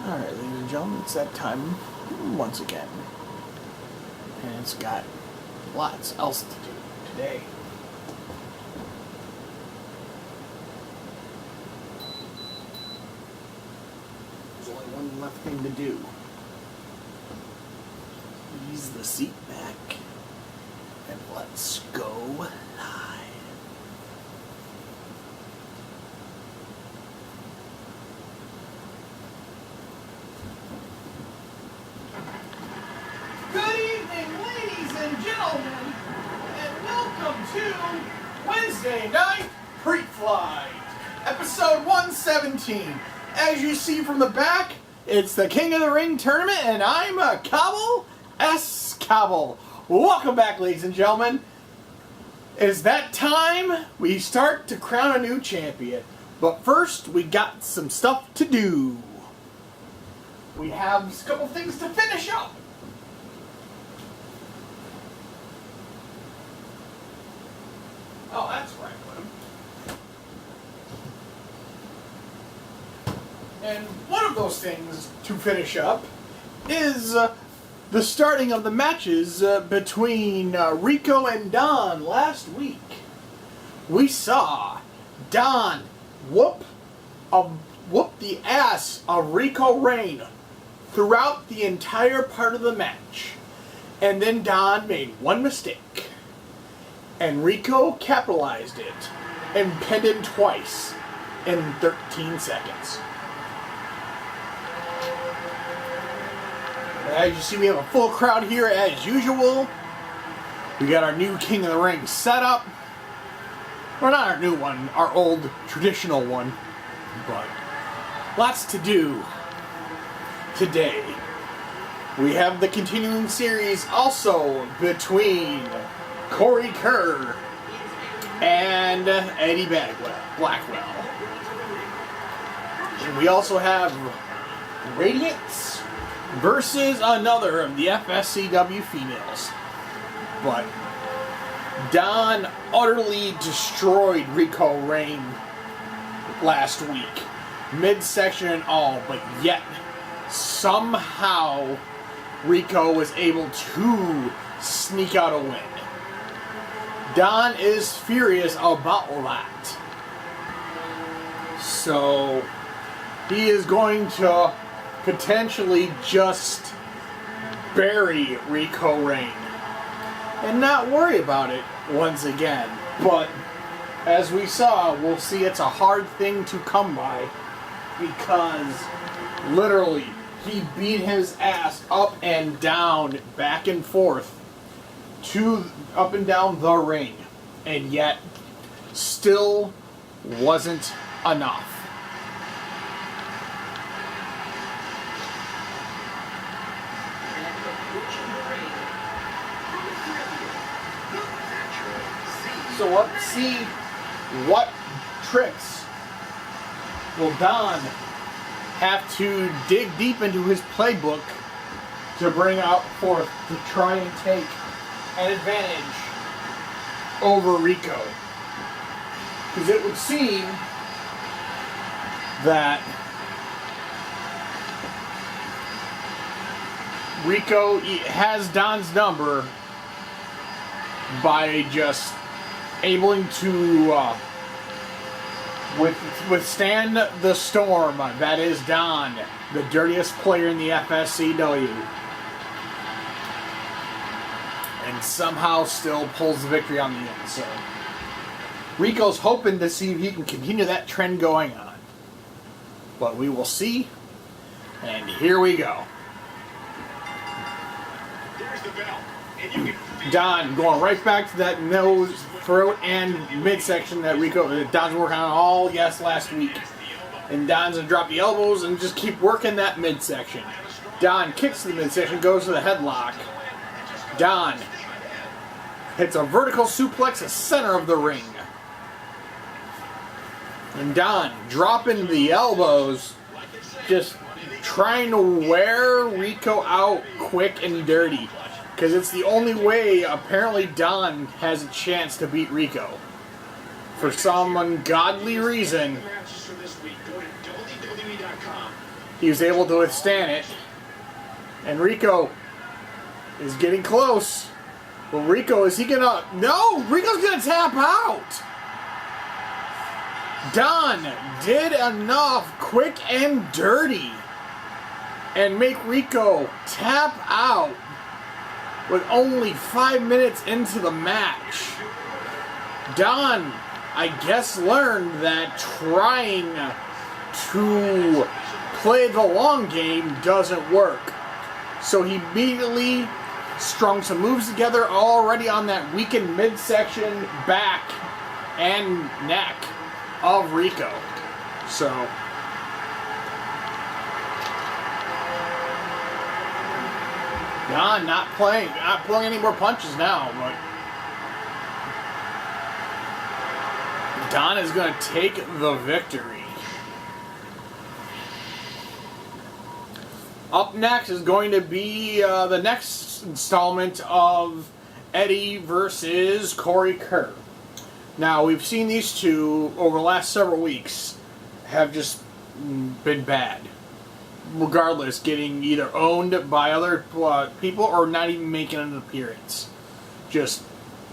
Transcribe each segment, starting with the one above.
Alright, ladies and gentlemen, it's that time once again. And it's got lots else to do today. There's only one left thing to do. Ease the seat back and let's go live. Good evening, ladies and gentlemen, and welcome to Wednesday Night Preflight, episode 117. As you see from the back, it's the King of the Ring tournament, and I'm Cobble S. Cobble. Welcome back, ladies and gentlemen. It is that time we start to crown a new champion. But first, we got some stuff to do. We have a couple things to finish up. Oh, that's where I put them. And one of those things to finish up is the starting of the matches between Rico and Don last week. We saw Don whoop the ass of Rico Rain throughout the entire part of the match. And then Don made one mistake. And Rico capitalized it and pinned him twice in 13 seconds. As you see, we have a full crowd here as usual. We got our new King of the Ring set up. Well, not our new one, our old traditional one. But lots to do today. We have the continuing series also between Corey Kerr and Eddie Blackwell. And we also have Radiance versus another of the FSCW females. But Don utterly destroyed Rico Rain last week, midsection and all, but yet somehow Rico was able to sneak out a win. Don is furious about that. So he is going to potentially just bury Rico Rain and not worry about it once again. But as we saw, we'll see it's a hard thing to come by because literally he beat his ass up and down, back and forth, up and down the ring, and yet still wasn't enough. So let's see what tricks will Don have to dig deep into his playbook to bring out forth to try and take an advantage over Rico. Because it would seem that Rico has Don's number by just able to withstand the storm that is Don, the dirtiest player in the FSCW. And somehow still pulls the victory on the end. So Rico's hoping to see if he can continue that trend going on. But we will see. And here we go. There's the bell. And you can Don going right back to that nose, throat, and midsection that Don's working on all last week. And Don's gonna drop the elbows and just keep working that midsection. Don kicks to the midsection, goes to the headlock. Don hits a vertical suplex at the center of the ring. And Don dropping the elbows, just trying to wear Rico out quick and dirty. Because it's the only way, apparently, Don has a chance to beat Rico. For some ungodly reason, He was able to withstand it. And Rico is getting close. Well, Rico, is he gonna... No! Rico's gonna tap out! Don did enough quick and dirty and make Rico tap out with only 5 minutes into the match. Don, I guess, learned that trying to play the long game doesn't work. So he immediately strung some moves together already on that weakened midsection, back, and neck of Rico. So Don not pulling any more punches now, but Don is going to take the victory. Up next is going to be the next installment of Eddie versus Corey Kerr. Now, we've seen these two over the last several weeks have just been bad. Regardless, getting either owned by other people or not even making an appearance. Just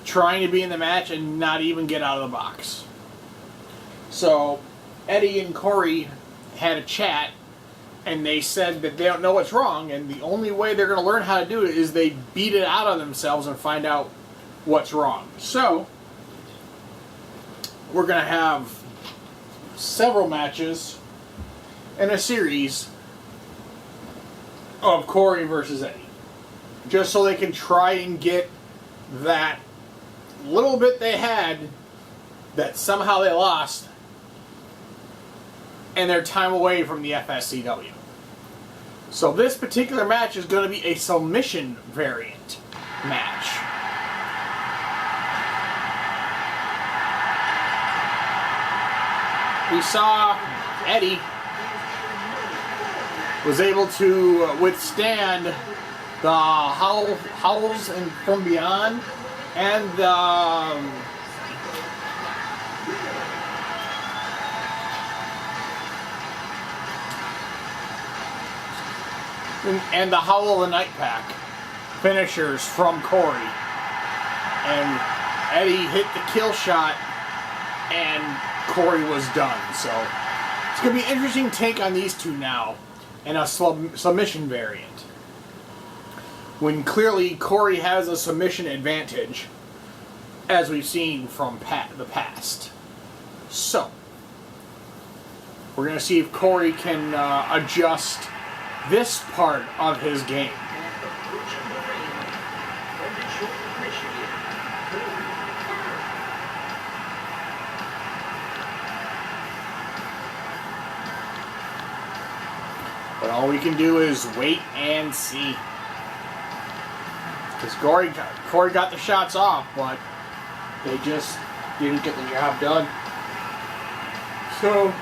trying to be in the match and not even get out of the box. So, Eddie and Corey had a chat, and they said that they don't know what's wrong, and the only way they're going to learn how to do it is they beat it out of themselves and find out what's wrong. So, we're going to have several matches in a series of Corey versus Eddie. Just so they can try and get that little bit they had that somehow they lost and their time away from the FSCW. So this particular match is going to be a submission variant match. We saw Eddie was able to withstand the howls and from beyond and the Howl of the Night Pack finishers from Corey. And Eddie hit the kill shot and Corey was done. So it's going to be an interesting take on these two now and a submission variant. When clearly Corey has a submission advantage, as we've seen from the past. So we're going to see if Corey can adjust this part of his game. But all we can do is wait and see. Because Corey got the shots off, but they just didn't get the job done. So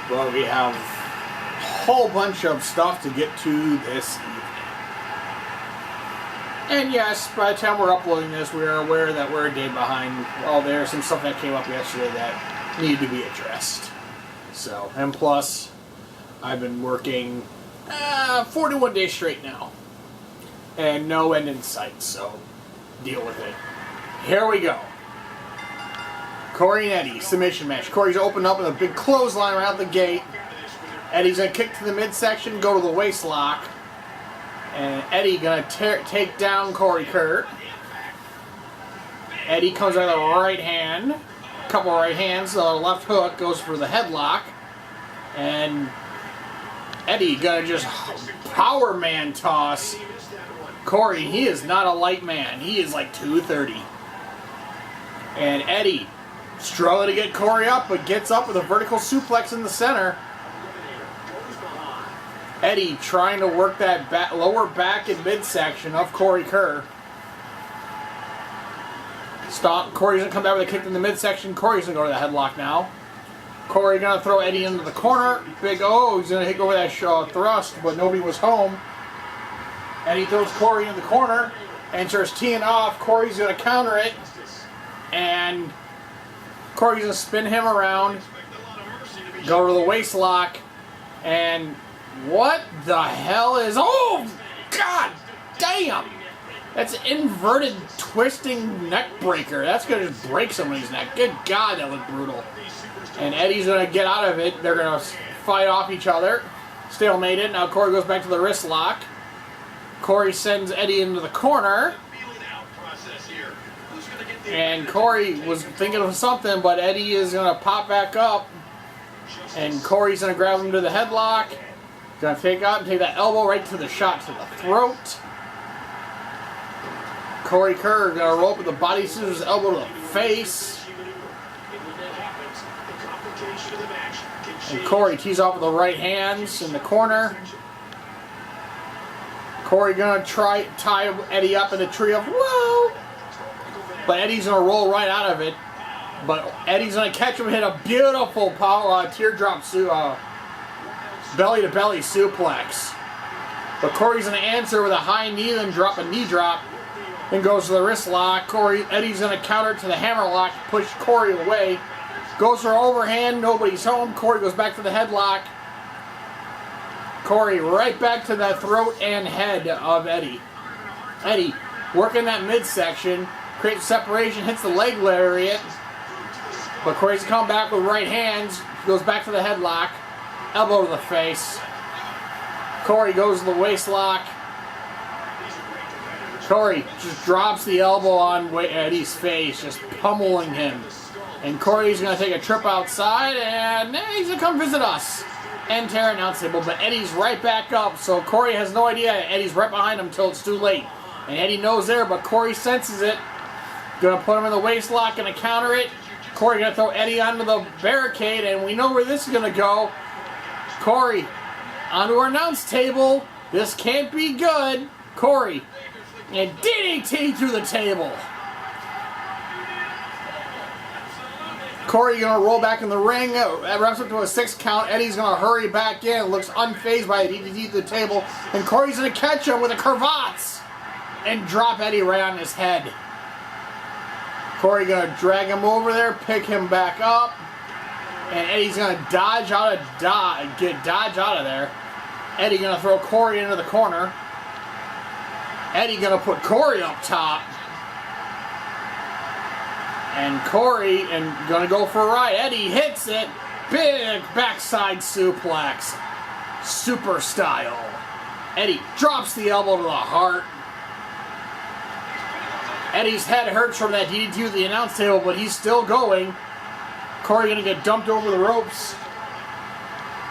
well, we have a whole bunch of stuff to get to this evening. And yes, by the time we're uploading this, we are aware that we're a day behind. Well, there's some stuff that came up yesterday that needed to be addressed. So, and plus, I've been working 41 days straight now. And no end in sight, so deal with it. Here we go. Corey and Eddie, submission match. Corey's opened up with a big clothesline right out the gate. Eddie's going to kick to the midsection, go to the waist lock. And Eddie going to take down Corey Kerr. Eddie comes out of the right hand. A couple right hands. The left hook goes for the headlock. And Eddie going to just power man toss Corey. He is not a light man. He is like 230. And Eddie struggling to get Corey up, but gets up with a vertical suplex in the center. Eddie trying to work that lower back and midsection of Corey Kerr. Corey's going to come back with a kick in the midsection. Corey's going to go to the headlock now. Corey gonna throw Eddie into the corner. Big O, he's gonna go with that thrust, but nobody was home. Eddie throws Corey in the corner and starts teeing off. Corey's gonna counter it, and Corey's gonna spin him around, go to the waist lock, and what the hell is? Oh, God damn! That's an inverted twisting neck breaker. That's gonna just break somebody's neck. Good God, that looked brutal. And Eddie's gonna get out of it. They're gonna fight off each other. Stalemated. Now Corey goes back to the wrist lock. Corey sends Eddie into the corner. And Corey was thinking of something, but Eddie is gonna pop back up. And Corey's gonna grab him to the headlock. Gonna take out and take that elbow right to the shot to the throat. Corey Kerr gonna roll up with the body scissors elbow to the face. And Corey tees off with the right hands in the corner. Corey gonna try tie Eddie up in the tree of whoa. But Eddie's gonna roll right out of it. But Eddie's gonna catch him and hit a beautiful power teardrop belly to belly suplex. But Corey's gonna answer with a high knee, then drop a knee drop. Then goes to the wrist lock. Eddie's gonna counter to the hammer lock, push Corey away. Goes for overhand, nobody's home. Corey goes back to the headlock. Corey right back to the throat and head of Eddie. Eddie working that midsection, creates separation, hits the leg lariat. But Corey's come back with right hands, goes back to the headlock, elbow to the face. Corey goes to the waist lock. Corey just drops the elbow on Eddie's face, just pummeling him. And Corey's going to take a trip outside, and he's going to come visit us. And tear announce table, but Eddie's right back up, so Corey has no idea Eddie's right behind him until it's too late. And Eddie knows there, but Corey senses it. Going to put him in the waist lock, going to counter it. Corey going to throw Eddie onto the barricade, and we know where this is going to go. Corey onto our announce table. This can't be good. Corey, and DDT through the table. Corey gonna roll back in the ring, wraps up to a 6 count. Eddie's gonna hurry back in, looks unfazed by the DDT to the table, and Corey's gonna catch him with a cravats and drop Eddie right on his head. Corey gonna drag him over there, pick him back up, and Eddie's gonna dodge out of there. Eddie gonna throw Corey into the corner. Eddie gonna put Corey up top. And Corey gonna go for a ride. Eddie hits it. Big backside suplex. Super style. Eddie drops the elbow to the heart. Eddie's head hurts from that DDT to the announce table, but he's still going. Corey gonna get dumped over the ropes.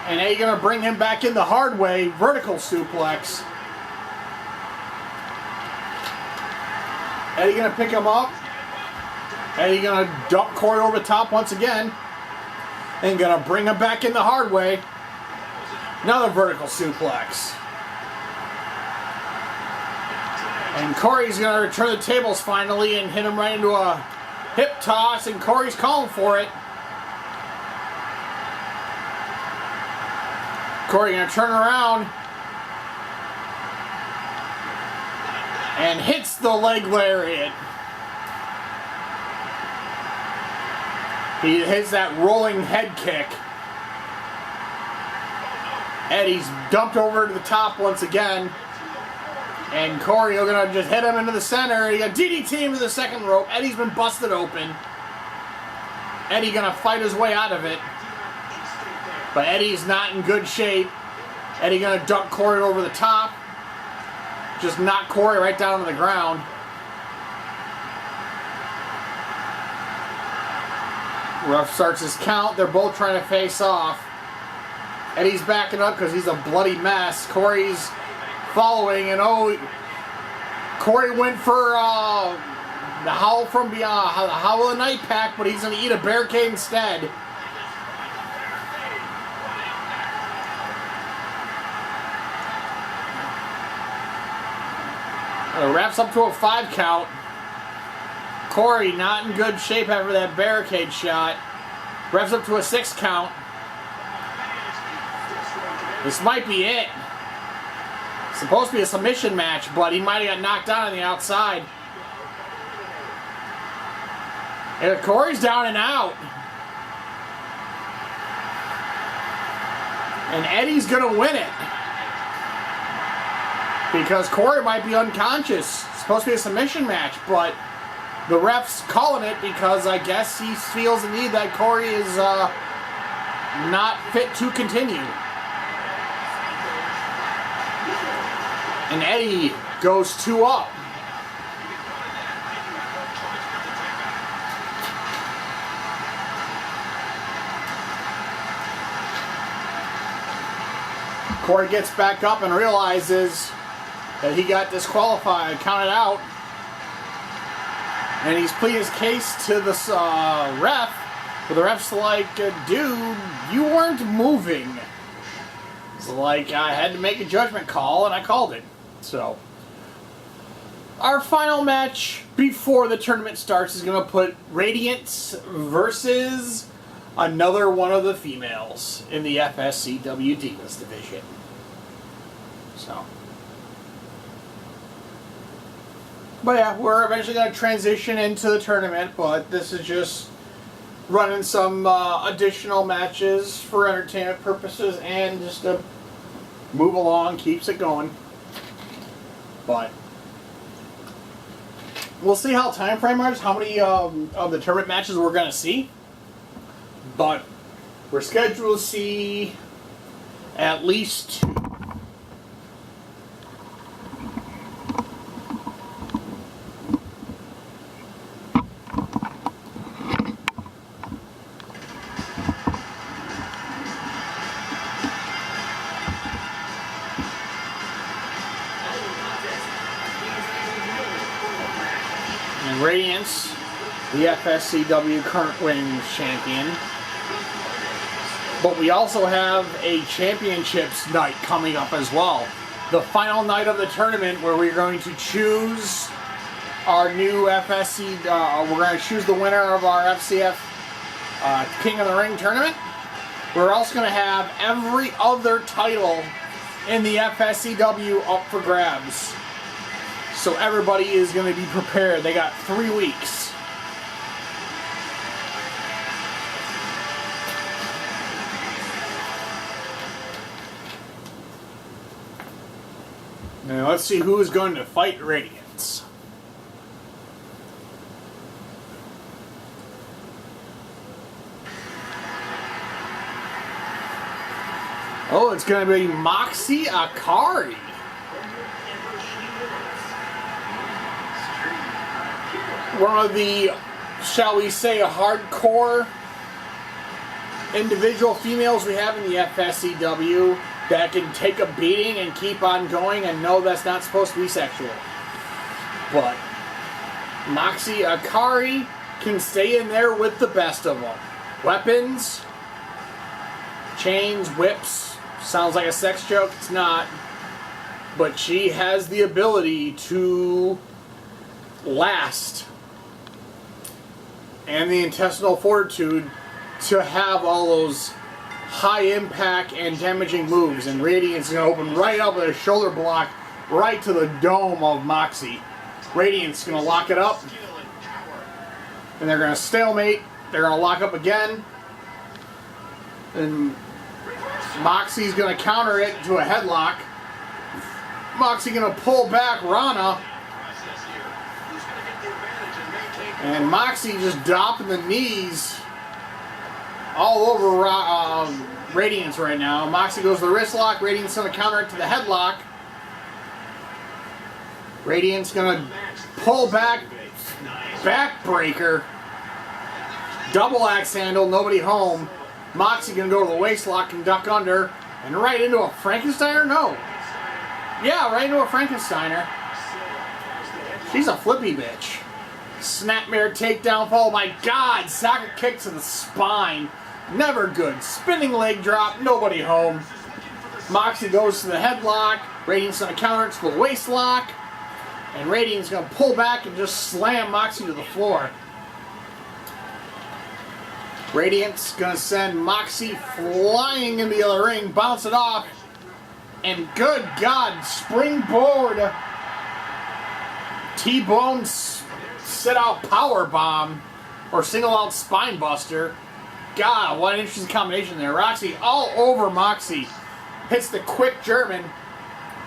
And Eddie gonna bring him back in the hard way. Vertical suplex. Eddie gonna pick him up. Eddie gonna dump Corey over the top once again. And gonna bring him back in the hard way. Another vertical suplex. And Corey's gonna return the tables finally and hit him right into a hip toss, and Corey's calling for it. Corey gonna turn around and hits the leg lariat. He hits that rolling head kick. Eddie's dumped over to the top once again. And Corey are gonna just hit him into the center. He got DDT him to the second rope. Eddie's been busted open. Eddie gonna fight his way out of it. But Eddie's not in good shape. Eddie gonna dump Corey over the top. Just knock Corey right down to the ground. Ref starts his count. They're both trying to face off. Eddie's backing up because he's a bloody mess. Corey's following, and Corey went for the Howl from Beyond, the Howl of the Night Pack, but he's going to eat a barricade instead. It wraps up to a 5 count. Corey not in good shape after that barricade shot. Refs up to a 6 count. This might be it. Supposed to be a submission match, but he might have got knocked out on the outside. And Corey's down and out. And Eddie's going to win it. Because Corey might be unconscious. It's supposed to be a submission match, but the ref's calling it because I guess he feels the need that Corey is not fit to continue. And Eddie goes 2 up. Corey gets back up and realizes that he got disqualified, counted out. And he's pleading his case to the ref. But the ref's like, dude, you weren't moving. It's like, I had to make a judgment call, and I called it. So, our final match before the tournament starts is going to put Radiance versus another one of the females in the FSCW Divas division. So, but yeah, we're eventually going to transition into the tournament, but this is just running some additional matches for entertainment purposes and just to move along, keeps it going. But we'll see how time frame is, how many of the tournament matches we're going to see. But we're scheduled to see at least 2. Radiance, the FSCW current women's champion. But we also have a championships night coming up as well. The final night of the tournament where we're going to choose our new FSC, we're going to choose the winner of our FCF King of the Ring tournament. We're also going to have every other title in the FSCW up for grabs. So everybody is going to be prepared. They got 3 weeks. Now let's see who is going to fight Radiance. Oh, it's going to be Moxie Akari. One of the, shall we say, hardcore individual females we have in the FSCW that can take a beating and keep on going and know that's not supposed to be sexual. But Moxie Akari can stay in there with the best of them. Weapons, chains, whips. Sounds like a sex joke. It's not. But she has the ability to last and the intestinal fortitude to have all those high impact and damaging moves. And Radiance is going to open right up with a shoulder block right to the dome of Moxie. Radiance is going to lock it up. And they're going to stalemate. They're going to lock up again. And Moxie's going to counter it to a headlock. Moxie going to pull back Rana. And Moxie just dropping the knees all over Radiance right now. Moxie goes to the wrist lock. Radiance going to counter it to the headlock. Radiance going to pull back, backbreaker. Double axe handle, nobody home. Moxie going to go to the waist lock and duck under. And right into a Frankensteiner? No. Yeah, right into a Frankensteiner. She's a flippy bitch. Snapmare takedown. Oh my god. Socket kick to the spine. Never good. Spinning leg drop. Nobody home. Moxie goes to the headlock. Radiance going to counter it to the waist lock. And Radiance going to pull back and just slam Moxie to the floor. Radiant's gonna send Moxie flying into the other ring, bounce it off, and good God, springboard T-bone sit-out power bomb or single-out spine buster. God, what an interesting combination there. Roxy all over Moxie. Hits the quick German.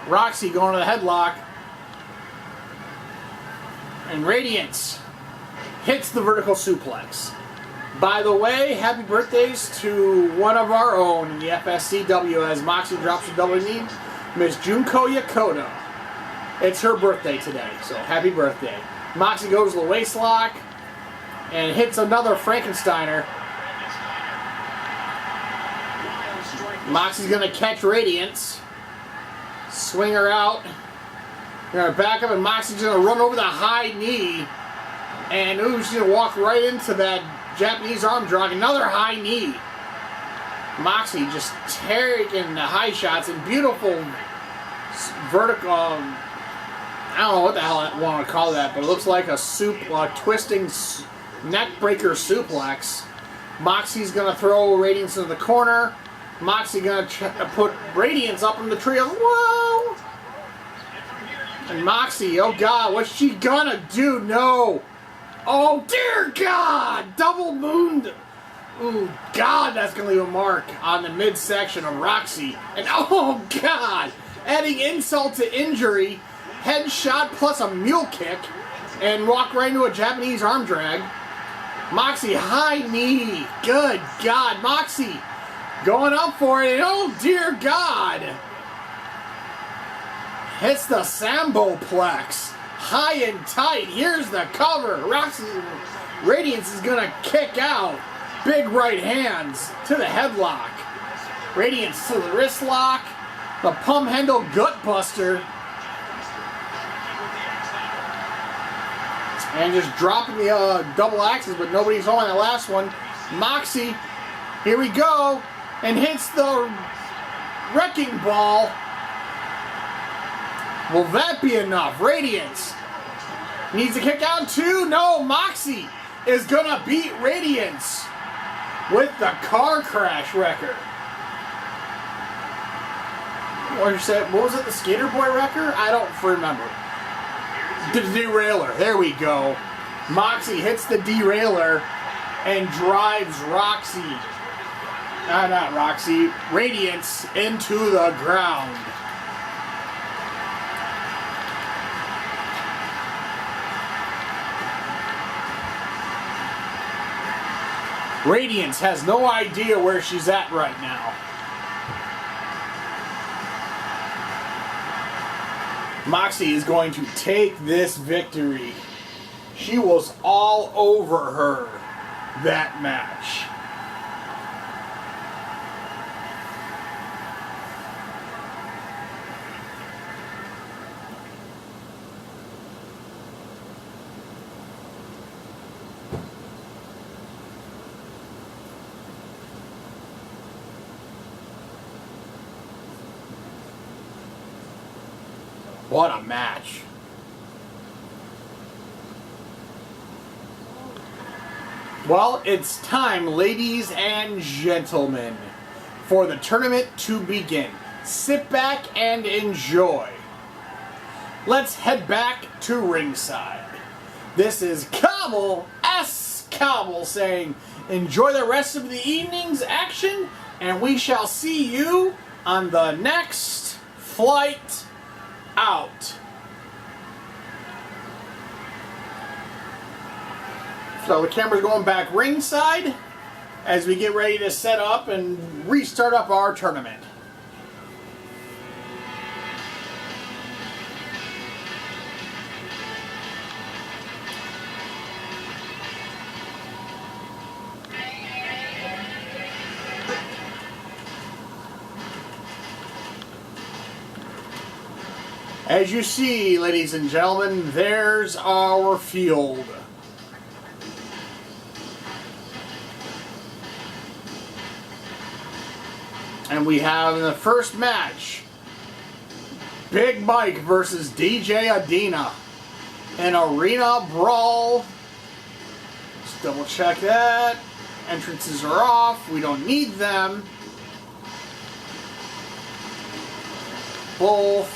Roxy going to the headlock. And Radiance hits the vertical suplex. By the way, happy birthdays to one of our own in the FSCW as Moxie drops a double knee, Miss Junko Yakoda. It's her birthday today, so happy birthday. Moxie goes to the waistlock and hits another Frankensteiner. Moxie's going to catch Radiance. Swing her out. They're going to back up, and Moxie's going to run over the high knee. And ooh, she's going to walk right into that Japanese arm drag. Another high knee. Moxie just taking the high shots and beautiful vertical. I don't know what the hell I want to call that, but it looks like a twisting neck breaker suplex. Moxie's going to throw Radiance into the corner. Moxie gonna put Radiance up in the trio. Whoa! And Moxie, oh God, what's she gonna do? No! Oh dear God! Double mooned. Ooh, God, that's gonna leave a mark on the midsection of Roxy. And oh God! Adding insult to injury, headshot plus a mule kick, and walk right into a Japanese arm drag. Moxie, high knee. Good God, Moxie! Going up for it, and oh dear God! Hits the Samboplex. High and tight. Here's the cover. Roxy Radiance is gonna kick out. Big right hands to the headlock. Radiance to the wrist lock. The pump handle gut buster. And just dropping the double axes, but nobody's on that last one. Moxie, here we go. And hits the wrecking ball. Will that be enough? Radiance needs to kick out too. No, Moxie is gonna beat Radiance with the car crash record. What was it? The Skater Boy record? I don't remember. The derailer. There we go. Moxie hits the derailer and drives Radiance into the ground. Radiance has no idea where she's at right now. Moxie is going to take this victory. She was all over her that match. What a match. Well, it's time, ladies and gentlemen, for the tournament to begin. Sit back and enjoy. Let's head back to ringside. This is Cobble, S. Cobble, saying, enjoy the rest of the evening's action, and we shall see you on the next flight out. So the camera's going back ringside as we get ready to set up and restart up our tournament. As you see, ladies and gentlemen, there's our field. And we have in the first match, Big Mike versus DJ Adina. An arena brawl. Let's double check that. Entrances are off. We don't need them. Both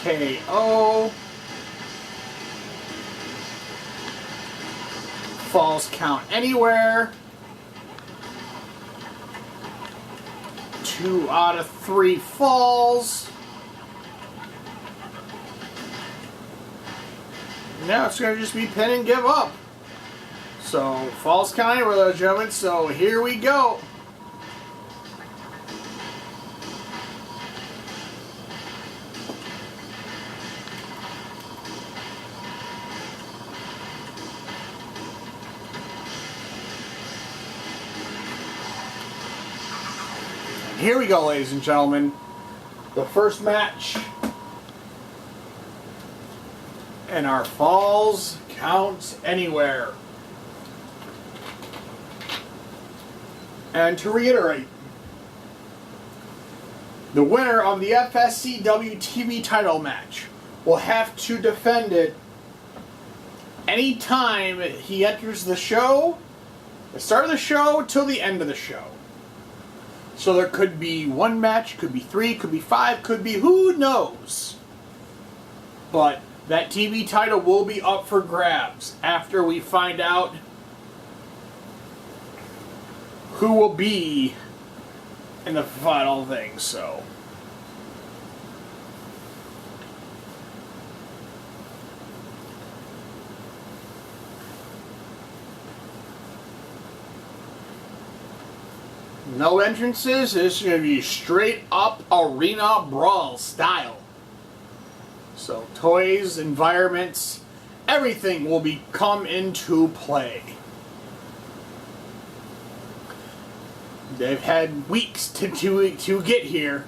KO. Falls count anywhere. 2 out of 3 falls. Now it's going to just be pin and give up. So, falls count anywhere, ladies and gentlemen. So, here we go. Here we go, ladies and gentlemen. The first match. And our falls count anywhere. And to reiterate, the winner of the FSCW TV title match will have to defend it anytime he enters the show, the start of the show till the end of the show. So there could be 1 match, could be 3, could be 5, could be who knows. But that TV title will be up for grabs after we find out who will be in the final thing, so. No entrances. This is going to be straight up arena brawl style. So toys, environments, everything will come into play. They've had weeks to get here,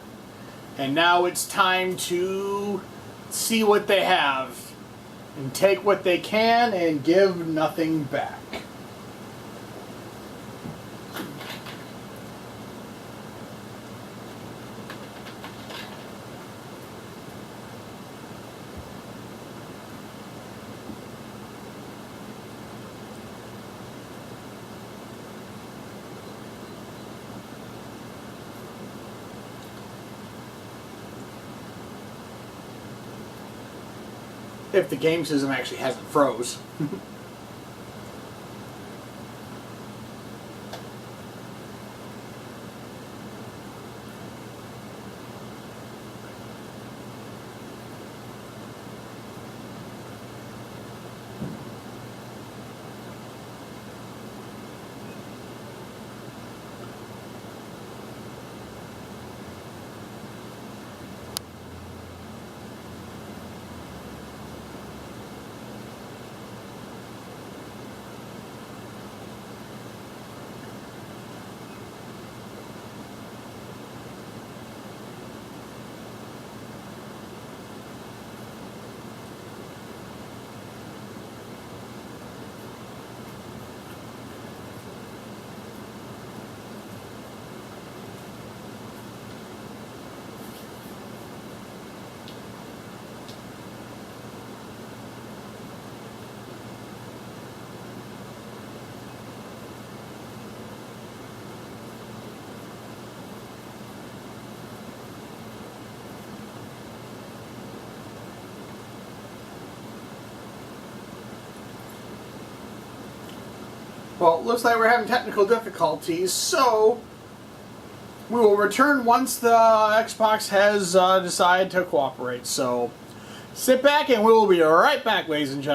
and now it's time to see what they have and take what they can and give nothing back. If the game system actually hasn't froze. Well, it looks like we're having technical difficulties, so we will return once the Xbox has decided to cooperate. So sit back and we will be right back, ladies and gentlemen.